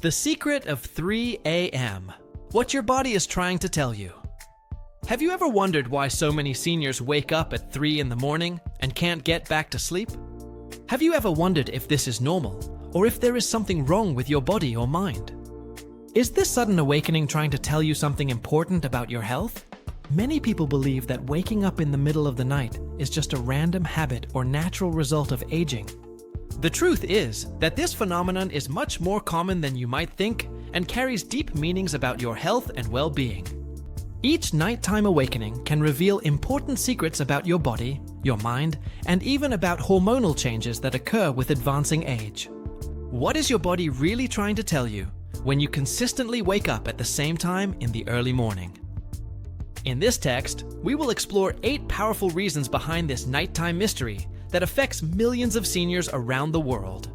The secret of 3 a.m. What your body is trying to tell you. Have you ever wondered why so many seniors wake up at 3 in the morning and can't get back to sleep? Have you ever wondered if this is normal, or if there is something wrong with your body or mind? Is this sudden awakening trying to tell you something important about your health? Many people believe that waking up in the middle of the night is just a random habit or natural result of aging. The truth is that this phenomenon is much more common than you might think and carries deep meanings about your health and well-being. Each nighttime awakening can reveal important secrets about your body, your mind, and even about hormonal changes that occur with advancing age. What is your body really trying to tell you when you consistently wake up at the same time in the early morning? In this text, we will explore 8 powerful reasons behind this nighttime mystery that affects millions of seniors around the world.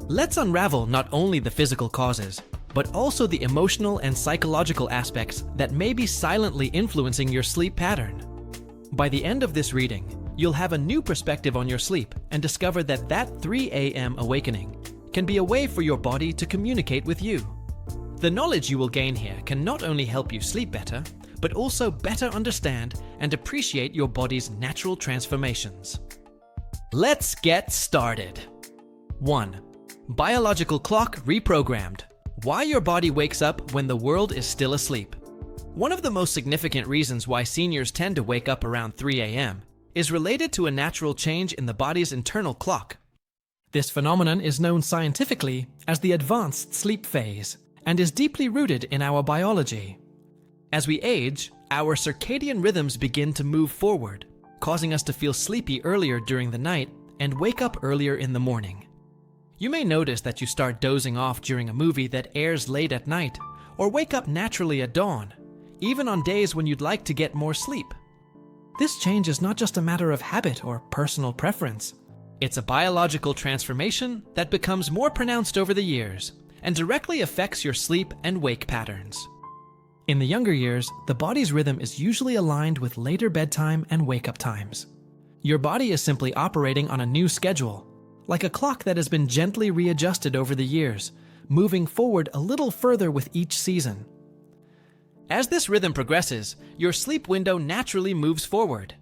Let's unravel not only the physical causes, but also the emotional and psychological aspects that may be silently influencing your sleep pattern. By the end of this reading, you'll have a new perspective on your sleep and discover that 3 a.m. awakening can be a way for your body to communicate with you. The knowledge you will gain here can not only help you sleep better, but also better understand and appreciate your body's natural transformations. Let's get started. 1. Biological clock reprogrammed. Why your body wakes up when the world is still asleep. One of the most significant reasons why seniors tend to wake up around 3 a.m. is related to a natural change in the body's internal clock. This phenomenon is known scientifically as the advanced sleep phase and is deeply rooted in our biology. As we age, our circadian rhythms begin to move forward, causing us to feel sleepy earlier during the night and wake up earlier in the morning. You may notice that you start dozing off during a movie that airs late at night, or wake up naturally at dawn, even on days when you'd like to get more sleep. This change is not just a matter of habit or personal preference. It's a biological transformation that becomes more pronounced over the years and directly affects your sleep and wake patterns. In the younger years, the body's rhythm is usually aligned with later bedtime and wake-up times. Your body is simply operating on a new schedule, like a clock that has been gently readjusted over the years, moving forward a little further with each season. As this rhythm progresses, your sleep window naturally moves forward.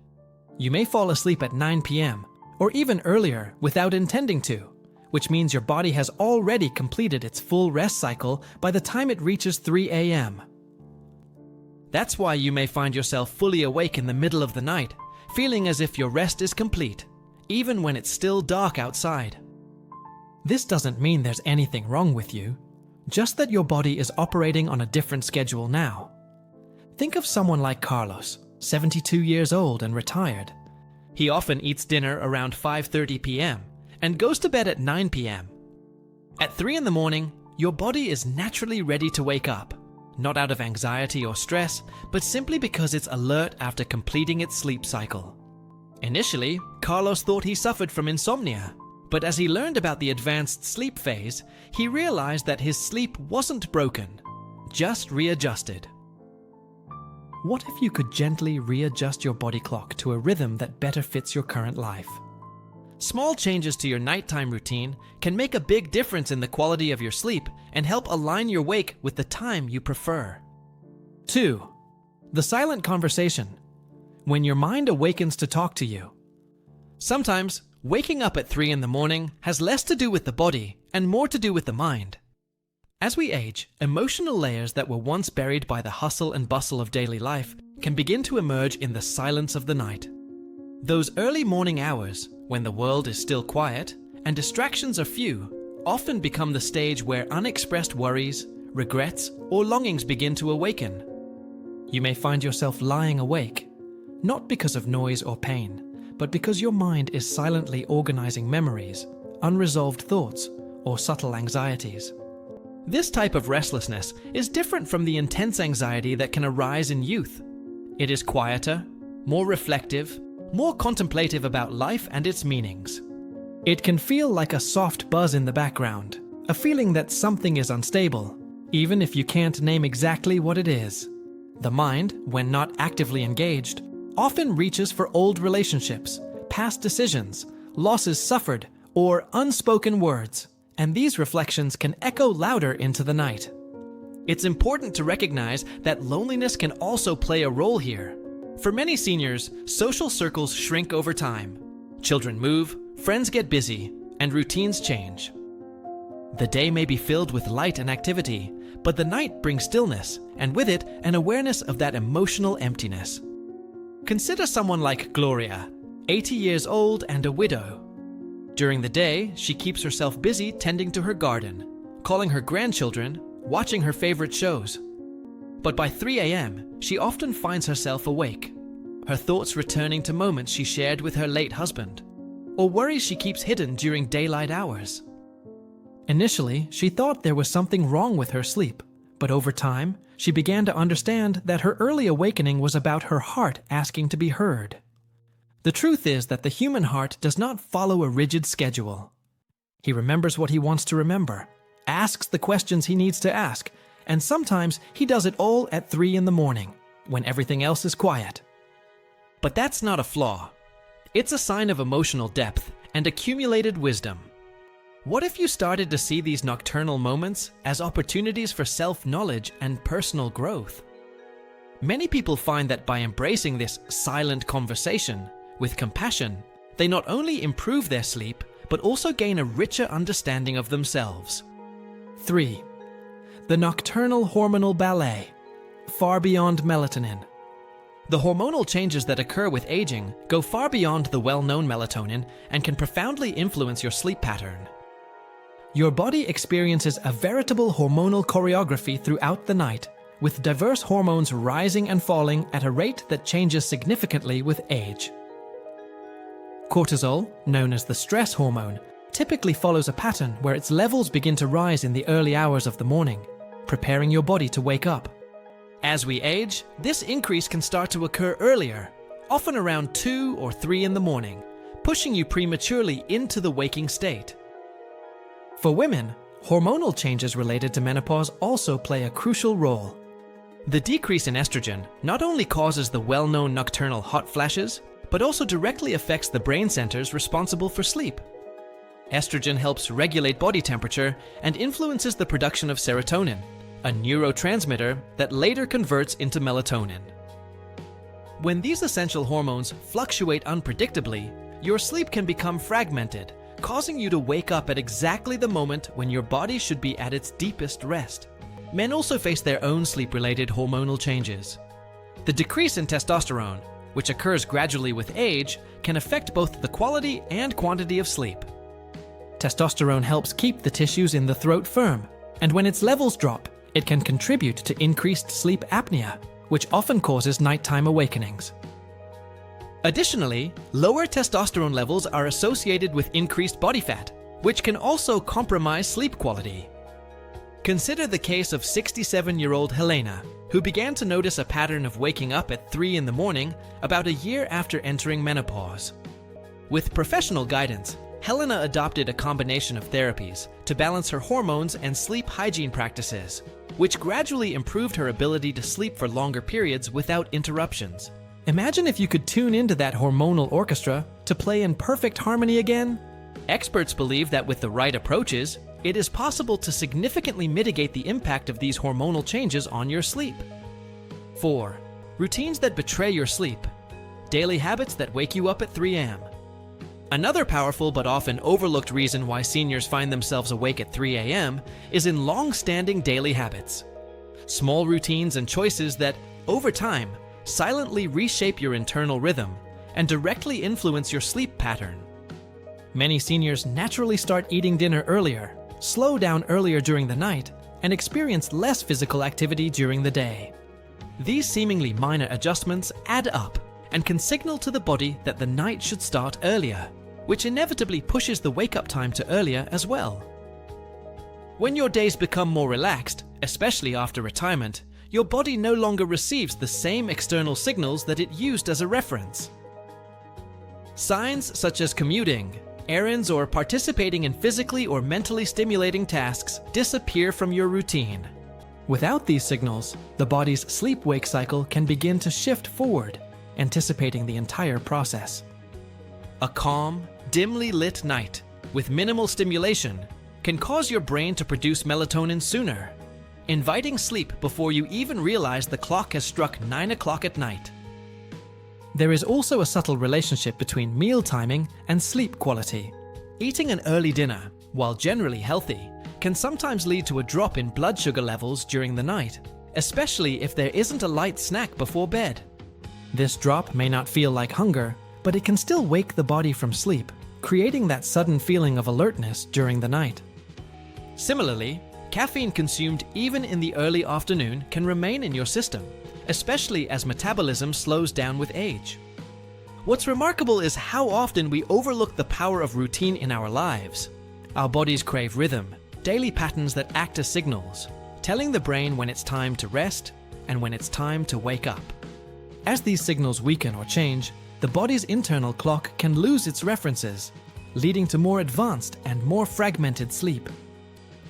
You may fall asleep at 9 p.m., or even earlier without intending to, which means your body has already completed its full rest cycle by the time it reaches 3 a.m. That's why you may find yourself fully awake in the middle of the night, feeling as if your rest is complete, even when it's still dark outside. This doesn't mean there's anything wrong with you, just that your body is operating on a different schedule now. Think of someone like Carlos, 72 years old and retired. He often eats dinner around 5:30 p.m. and goes to bed at 9 p.m. At 3 in the morning, your body is naturally ready to wake up. Not out of anxiety or stress, but simply because it's alert after completing its sleep cycle. Initially, Carlos thought he suffered from insomnia, but as he learned about the advanced sleep phase, he realized that his sleep wasn't broken, just readjusted. What if you could gently readjust your body clock to a rhythm that better fits your current life? Small changes to your nighttime routine can make a big difference in the quality of your sleep and help align your wake with the time you prefer. 2. The silent conversation. When your mind awakens to talk to you. Sometimes, waking up at 3 in the morning has less to do with the body and more to do with the mind. As we age, emotional layers that were once buried by the hustle and bustle of daily life can begin to emerge in the silence of the night. Those early morning hours, when the world is still quiet and distractions are few, often become the stage where unexpressed worries, regrets, or longings begin to awaken. You may find yourself lying awake, not because of noise or pain, but because your mind is silently organizing memories, unresolved thoughts, or subtle anxieties. This type of restlessness is different from the intense anxiety that can arise in youth. It is quieter, more reflective, more contemplative about life and its meanings. It can feel like a soft buzz in the background, a feeling that something is unstable, even if you can't name exactly what it is. The mind, when not actively engaged, often reaches for old relationships, past decisions, losses suffered, or unspoken words, and these reflections can echo louder into the night. It's important to recognize that loneliness can also play a role here. For many seniors, social circles shrink over time. Children move, friends get busy, and routines change. The day may be filled with light and activity, but the night brings stillness, and with it, an awareness of that emotional emptiness. Consider someone like Gloria, 80 years old and a widow. During the day, she keeps herself busy tending to her garden, calling her grandchildren, watching her favorite shows. But by 3 a.m., she often finds herself awake, her thoughts returning to moments she shared with her late husband, or worries she keeps hidden during daylight hours. Initially, she thought there was something wrong with her sleep, but over time, she began to understand that her early awakening was about her heart asking to be heard. The truth is that the human heart does not follow a rigid schedule. He remembers what he wants to remember, asks the questions he needs to ask, and sometimes he does it all at 3 in the morning, when everything else is quiet. But that's not a flaw. It's a sign of emotional depth and accumulated wisdom. What if you started to see these nocturnal moments as opportunities for self-knowledge and personal growth? Many people find that by embracing this silent conversation with compassion, they not only improve their sleep, but also gain a richer understanding of themselves. 3. The nocturnal hormonal ballet, far beyond melatonin. The hormonal changes that occur with aging go far beyond the well-known melatonin and can profoundly influence your sleep pattern. Your body experiences a veritable hormonal choreography throughout the night, with diverse hormones rising and falling at a rate that changes significantly with age. Cortisol, known as the stress hormone, typically follows a pattern where its levels begin to rise in the early hours of the morning, preparing your body to wake up. As we age, this increase can start to occur earlier, often around 2 or 3 in the morning, pushing you prematurely into the waking state. For women, hormonal changes related to menopause also play a crucial role. The decrease in estrogen not only causes the well-known nocturnal hot flashes, but also directly affects the brain centers responsible for sleep. Estrogen helps regulate body temperature and influences the production of serotonin, a neurotransmitter that later converts into melatonin. When these essential hormones fluctuate unpredictably, your sleep can become fragmented, causing you to wake up at exactly the moment when your body should be at its deepest rest. Men also face their own sleep-related hormonal changes. The decrease in testosterone, which occurs gradually with age, can affect both the quality and quantity of sleep. Testosterone helps keep the tissues in the throat firm, and when its levels drop, it can contribute to increased sleep apnea, which often causes nighttime awakenings. Additionally, lower testosterone levels are associated with increased body fat, which can also compromise sleep quality. Consider the case of 67-year-old Helena, who began to notice a pattern of waking up at 3 in the morning about a year after entering menopause. With professional guidance, Helena adopted a combination of therapies to balance her hormones and sleep hygiene practices, which gradually improved her ability to sleep for longer periods without interruptions. Imagine if you could tune into that hormonal orchestra to play in perfect harmony again. Experts believe that with the right approaches, it is possible to significantly mitigate the impact of these hormonal changes on your sleep. 4. Routines that betray your sleep. Daily habits that wake you up at 3 a.m. Another powerful but often overlooked reason why seniors find themselves awake at 3 a.m. is in long-standing daily habits. Small routines and choices that, over time, silently reshape your internal rhythm and directly influence your sleep pattern. Many seniors naturally start eating dinner earlier, slow down earlier during the night, and experience less physical activity during the day. These seemingly minor adjustments add up and can signal to the body that the night should start earlier, which inevitably pushes the wake-up time to earlier as well. When your days become more relaxed, especially after retirement, your body no longer receives the same external signals that it used as a reference. Signs such as commuting, errands, or participating in physically or mentally stimulating tasks disappear from your routine. Without these signals, the body's sleep-wake cycle can begin to shift forward, anticipating the entire process. A calm, dimly lit night with minimal stimulation can cause your brain to produce melatonin sooner, inviting sleep before you even realize the clock has struck 9 o'clock at night. There is also a subtle relationship between meal timing and sleep quality. Eating an early dinner, while generally healthy, can sometimes lead to a drop in blood sugar levels during the night, especially if there isn't a light snack before bed. This drop may not feel like hunger, but it can still wake the body from sleep, creating that sudden feeling of alertness during the night. Similarly, caffeine consumed even in the early afternoon can remain in your system, especially as metabolism slows down with age. What's remarkable is how often we overlook the power of routine in our lives. Our bodies crave rhythm, daily patterns that act as signals, telling the brain when it's time to rest and when it's time to wake up. As these signals weaken or change, the body's internal clock can lose its references, leading to more advanced and more fragmented sleep.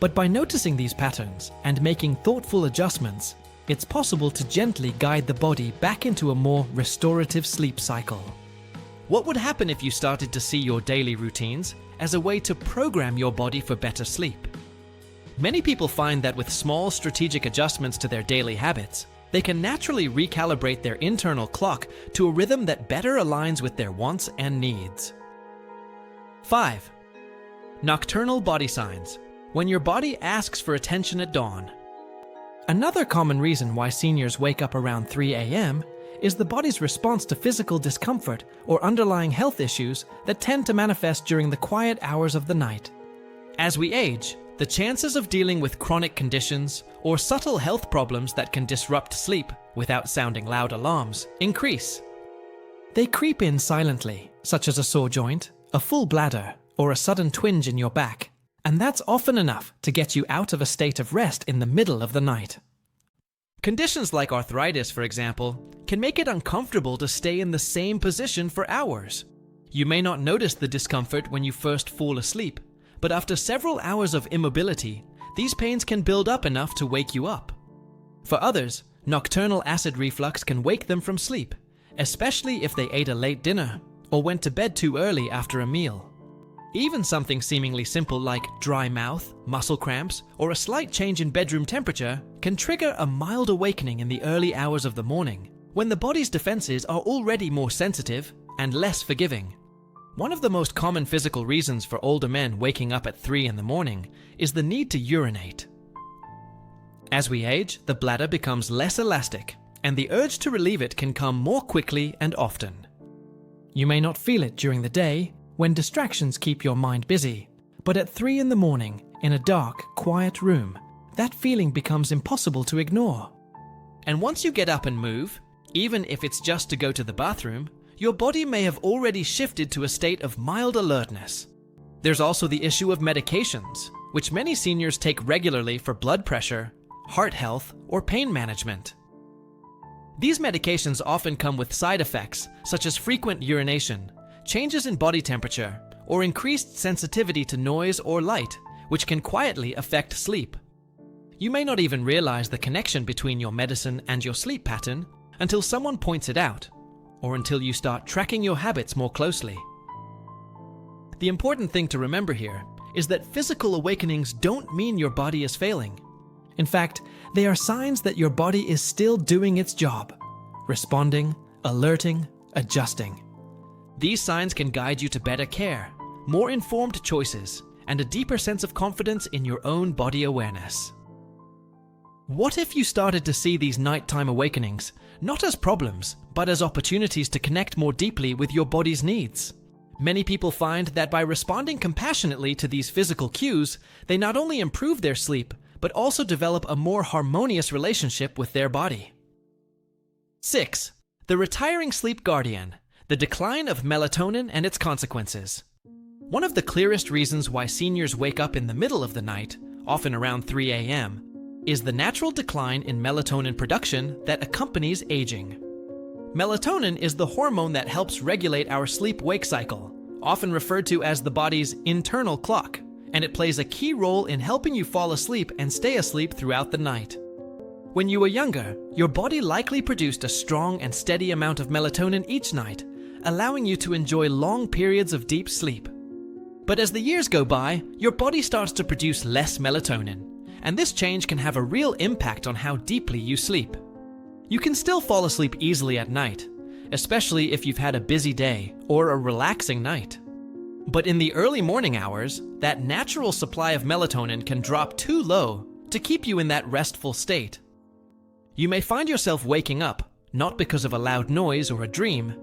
But by noticing these patterns and making thoughtful adjustments, it's possible to gently guide the body back into a more restorative sleep cycle. What would happen if you started to see your daily routines as a way to program your body for better sleep? Many people find that with small strategic adjustments to their daily habits, they can naturally recalibrate their internal clock to a rhythm that better aligns with their wants and needs. 5. Nocturnal body signs. When your body asks for attention at dawn. Another common reason why seniors wake up around 3 a.m. is the body's response to physical discomfort or underlying health issues that tend to manifest during the quiet hours of the night. As we age, the chances of dealing with chronic conditions or subtle health problems that can disrupt sleep without sounding loud alarms increase. They creep in silently, such as a sore joint, a full bladder, or a sudden twinge in your back, and that's often enough to get you out of a state of rest in the middle of the night. Conditions like arthritis, for example, can make it uncomfortable to stay in the same position for hours. You may not notice the discomfort when you first fall asleep, but after several hours of immobility, these pains can build up enough to wake you up. For others, nocturnal acid reflux can wake them from sleep, especially if they ate a late dinner or went to bed too early after a meal. Even something seemingly simple like dry mouth, muscle cramps, or a slight change in bedroom temperature can trigger a mild awakening in the early hours of the morning, when the body's defenses are already more sensitive and less forgiving. One of the most common physical reasons for older men waking up at 3 in the morning is the need to urinate. As we age, the bladder becomes less elastic, and the urge to relieve it can come more quickly and often. You may not feel it during the day, when distractions keep your mind busy, but at 3 in the morning, in a dark, quiet room, that feeling becomes impossible to ignore. And once you get up and move, even if it's just to go to the bathroom, your body may have already shifted to a state of mild alertness. There's also the issue of medications, which many seniors take regularly for blood pressure, heart health, or pain management. These medications often come with side effects such as frequent urination, changes in body temperature, or increased sensitivity to noise or light, which can quietly affect sleep. You may not even realize the connection between your medicine and your sleep pattern until someone points it out, or until you start tracking your habits more closely. The important thing to remember here is that physical awakenings don't mean your body is failing. In fact, they are signs that your body is still doing its job, responding, alerting, adjusting. These signs can guide you to better care, more informed choices, and a deeper sense of confidence in your own body awareness. What if you started to see these nighttime awakenings not as problems, but as opportunities to connect more deeply with your body's needs? Many people find that by responding compassionately to these physical cues, they not only improve their sleep, but also develop a more harmonious relationship with their body. 6. The retiring sleep guardian. The decline of melatonin and its consequences. One of the clearest reasons why seniors wake up in the middle of the night, often around 3 a.m., is the natural decline in melatonin production that accompanies aging. Melatonin is the hormone that helps regulate our sleep-wake cycle, often referred to as the body's internal clock, and it plays a key role in helping you fall asleep and stay asleep throughout the night. When you were younger, your body likely produced a strong and steady amount of melatonin each night, allowing you to enjoy long periods of deep sleep. But as the years go by, your body starts to produce less melatonin, and this change can have a real impact on how deeply you sleep. You can still fall asleep easily at night, especially if you've had a busy day or a relaxing night. But in the early morning hours, that natural supply of melatonin can drop too low to keep you in that restful state. You may find yourself waking up, not because of a loud noise or a dream,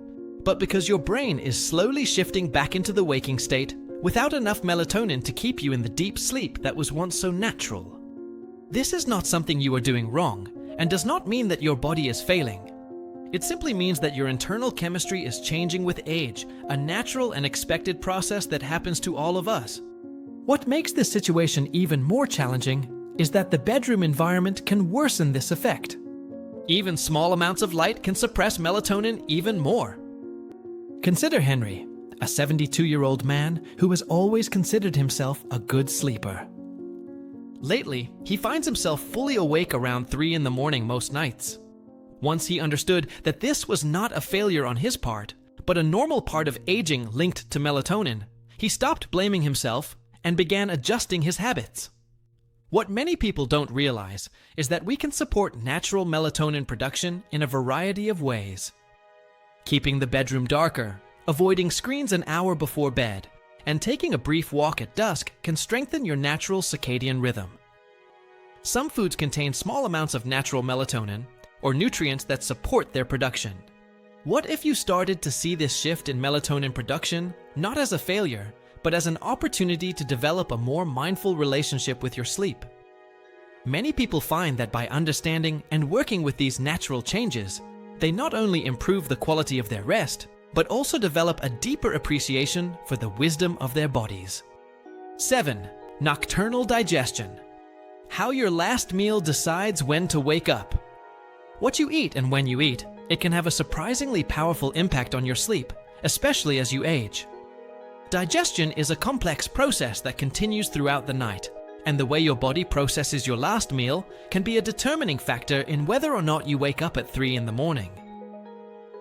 but because your brain is slowly shifting back into the waking state without enough melatonin to keep you in the deep sleep that was once so natural. This is not something you are doing wrong, and does not mean that your body is failing. It simply means that your internal chemistry is changing with age, a natural and expected process that happens to all of us. What makes this situation even more challenging is that the bedroom environment can worsen this effect. Even small amounts of light can suppress melatonin even more. Consider Henry, a 72-year-old man who has always considered himself a good sleeper. Lately, he finds himself fully awake around 3 in the morning most nights. Once he understood that this was not a failure on his part, but a normal part of aging linked to melatonin, he stopped blaming himself and began adjusting his habits. What many people don't realize is that we can support natural melatonin production in a variety of ways. Keeping the bedroom darker, avoiding screens an hour before bed, and taking a brief walk at dusk can strengthen your natural circadian rhythm. Some foods contain small amounts of natural melatonin, or nutrients that support their production. What if you started to see this shift in melatonin production not as a failure, but as an opportunity to develop a more mindful relationship with your sleep? Many people find that by understanding and working with these natural changes, they not only improve the quality of their rest, but also develop a deeper appreciation for the wisdom of their bodies. 7. Nocturnal digestion. How your last meal decides when to wake up. What you eat and when you eat, it can have a surprisingly powerful impact on your sleep, especially as you age. Digestion is a complex process that continues throughout the night, and the way your body processes your last meal can be a determining factor in whether or not you wake up at 3 in the morning.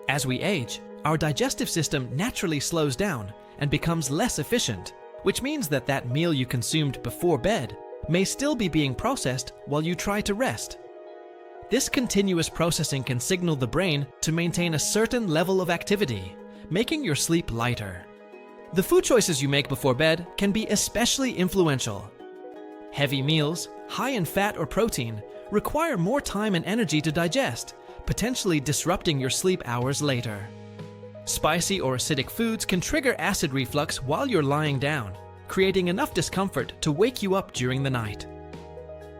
As we age, our digestive system naturally slows down and becomes less efficient, which means that that meal you consumed before bed may still be being processed while you try to rest. This continuous processing can signal the brain to maintain a certain level of activity, making your sleep lighter. The food choices you make before bed can be especially influential. Heavy meals, high in fat or protein, require more time and energy to digest, potentially disrupting your sleep hours later. Spicy or acidic foods can trigger acid reflux while you're lying down, creating enough discomfort to wake you up during the night.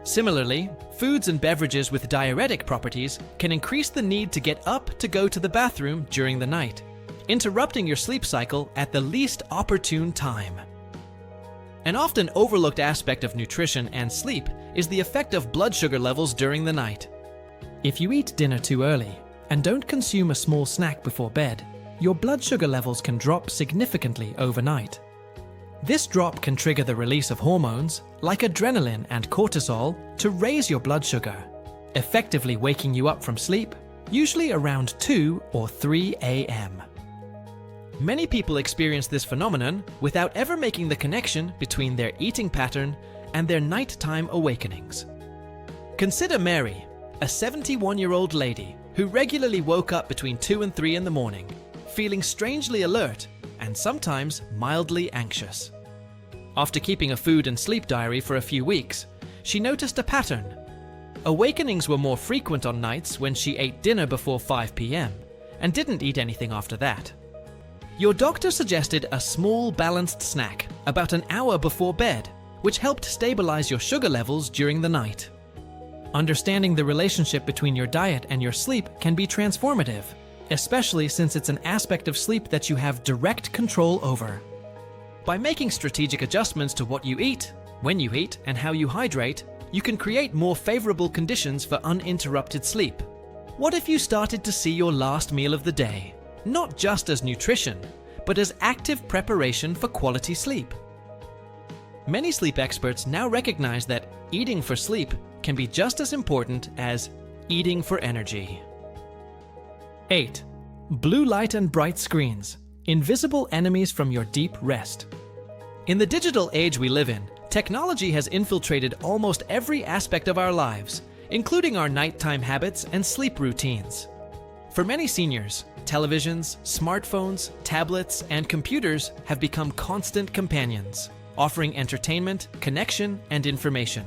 Similarly, foods and beverages with diuretic properties can increase the need to get up to go to the bathroom during the night, interrupting your sleep cycle at the least opportune time. An often overlooked aspect of nutrition and sleep is the effect of blood sugar levels during the night. If you eat dinner too early and don't consume a small snack before bed, your blood sugar levels can drop significantly overnight. This drop can trigger the release of hormones, like adrenaline and cortisol, to raise your blood sugar, effectively waking you up from sleep, usually around 2 or 3 a.m. Many people experience this phenomenon without ever making the connection between their eating pattern and their nighttime awakenings. Consider Mary, a 71-year-old lady who regularly woke up between 2 and 3 in the morning, feeling strangely alert and sometimes mildly anxious. After keeping a food and sleep diary for a few weeks, she noticed a pattern. Awakenings were more frequent on nights when she ate dinner before 5 p.m. and didn't eat anything after that. Your doctor suggested a small balanced snack about an hour before bed, which helped stabilize your sugar levels during the night. Understanding the relationship between your diet and your sleep can be transformative, especially since it's an aspect of sleep that you have direct control over. By making strategic adjustments to what you eat, when you eat, and how you hydrate, you can create more favorable conditions for uninterrupted sleep. What if you started to see your last meal of the day, not just as nutrition, but as active preparation for quality sleep? Many sleep experts now recognize that eating for sleep can be just as important as eating for energy. 8. Blue light and bright screens, invisible enemies from your deep rest. In the digital age we live in, technology has infiltrated almost every aspect of our lives, including our nighttime habits and sleep routines. For many seniors, televisions, smartphones, tablets, and computers have become constant companions, offering entertainment, connection, and information.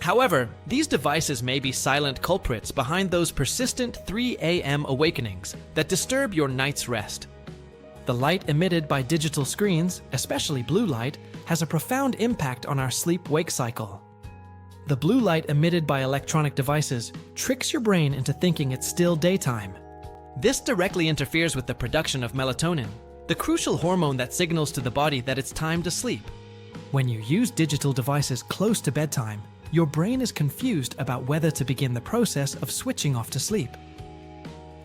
However, these devices may be silent culprits behind those persistent 3 a.m. awakenings that disturb your night's rest. The light emitted by digital screens, especially blue light, has a profound impact on our sleep-wake cycle. The blue light emitted by electronic devices tricks your brain into thinking it's still daytime. This directly interferes with the production of melatonin, the crucial hormone that signals to the body that it's time to sleep. When you use digital devices close to bedtime, your brain is confused about whether to begin the process of switching off to sleep.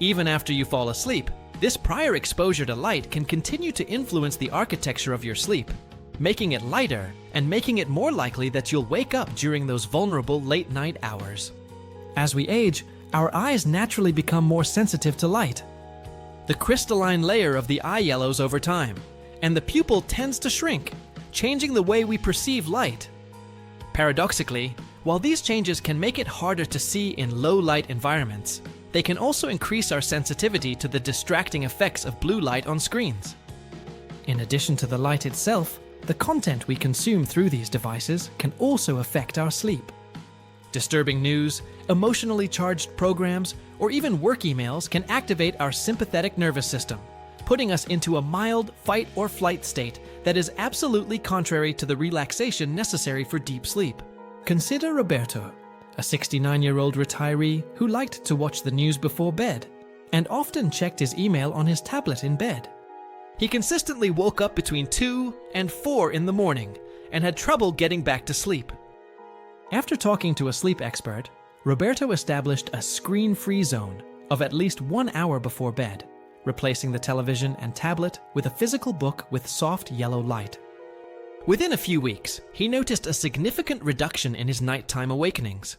Even after you fall asleep, this prior exposure to light can continue to influence the architecture of your sleep, making it lighter and making it more likely that you'll wake up during those vulnerable late-night hours. As we age, our eyes naturally become more sensitive to light. The crystalline layer of the eye yellows over time, and the pupil tends to shrink, changing the way we perceive light. Paradoxically, while these changes can make it harder to see in low-light environments, they can also increase our sensitivity to the distracting effects of blue light on screens. In addition to the light itself, the content we consume through these devices can also affect our sleep. Disturbing news, emotionally charged programs, or even work emails can activate our sympathetic nervous system, putting us into a mild fight-or-flight state that is absolutely contrary to the relaxation necessary for deep sleep. Consider Roberto, a 69-year-old retiree who liked to watch the news before bed and often checked his email on his tablet in bed. He consistently woke up between 2 and 4 in the morning and had trouble getting back to sleep. After talking to a sleep expert, Roberto established a screen-free zone of at least 1 hour before bed, replacing the television and tablet with a physical book with soft yellow light. Within a few weeks, he noticed a significant reduction in his nighttime awakenings.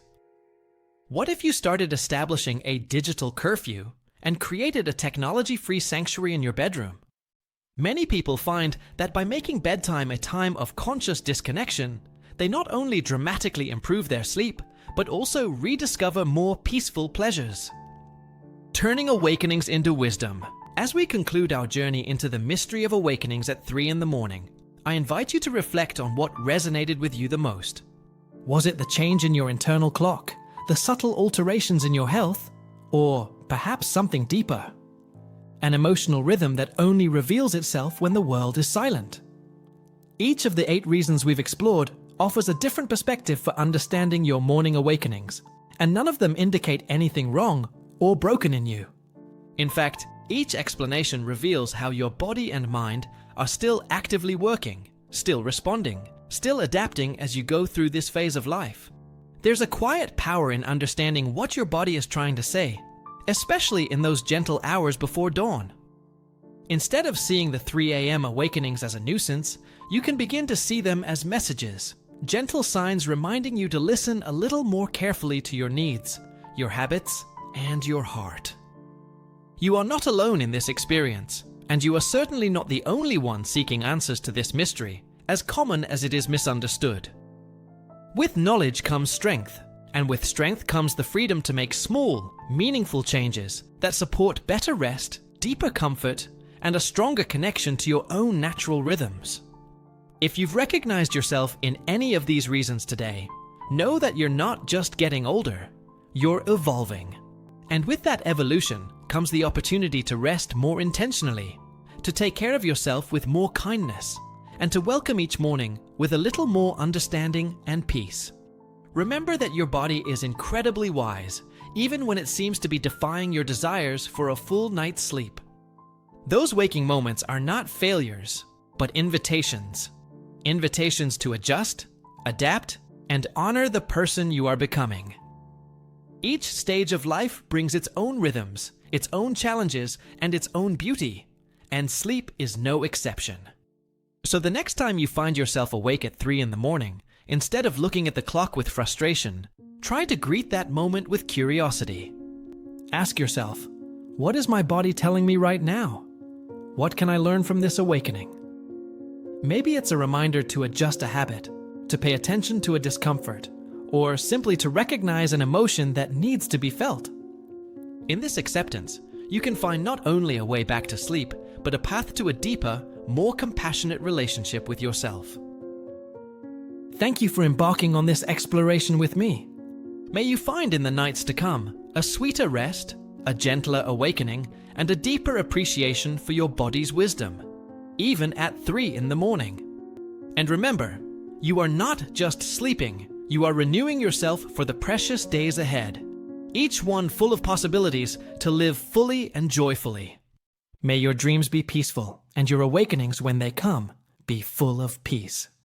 What if you started establishing a digital curfew and created a technology-free sanctuary in your bedroom? Many people find that by making bedtime a time of conscious disconnection, they not only dramatically improve their sleep, but also rediscover more peaceful pleasures. Turning awakenings into wisdom. As we conclude our journey into the mystery of awakenings at 3 in the morning, I invite you to reflect on what resonated with you the most. Was it the change in your internal clock, the subtle alterations in your health, or perhaps something deeper? An emotional rhythm that only reveals itself when the world is silent. Each of the 8 reasons we've explored offers a different perspective for understanding your morning awakenings, and none of them indicate anything wrong or broken in you. In fact, each explanation reveals how your body and mind are still actively working, still responding, still adapting as you go through this phase of life. There's a quiet power in understanding what your body is trying to say, especially in those gentle hours before dawn. Instead of seeing the 3 a.m. awakenings as a nuisance, you can begin to see them as messages, gentle signs reminding you to listen a little more carefully to your needs, your habits, and your heart. You are not alone in this experience, and you are certainly not the only one seeking answers to this mystery, as common as it is misunderstood. With knowledge comes strength, and with strength comes the freedom to make small, meaningful changes that support better rest, deeper comfort, and a stronger connection to your own natural rhythms. If you've recognized yourself in any of these reasons today, know that you're not just getting older, you're evolving. And with that evolution comes the opportunity to rest more intentionally, to take care of yourself with more kindness, and to welcome each morning with a little more understanding and peace. Remember that your body is incredibly wise, even when it seems to be defying your desires for a full night's sleep. Those waking moments are not failures, but invitations. Invitations to adjust, adapt, and honor the person you are becoming. Each stage of life brings its own rhythms, its own challenges, and its own beauty, and sleep is no exception. So the next time you find yourself awake at 3 in the morning, instead of looking at the clock with frustration, try to greet that moment with curiosity. Ask yourself, what is my body telling me right now? What can I learn from this awakening? Maybe it's a reminder to adjust a habit, to pay attention to a discomfort, or simply to recognize an emotion that needs to be felt. In this acceptance, you can find not only a way back to sleep, but a path to a deeper, more compassionate relationship with yourself. Thank you for embarking on this exploration with me. May you find in the nights to come a sweeter rest, a gentler awakening, and a deeper appreciation for your body's wisdom, even at 3 in the morning. And remember, you are not just sleeping, you are renewing yourself for the precious days ahead, each one full of possibilities to live fully and joyfully. May your dreams be peaceful, and your awakenings when they come be full of peace.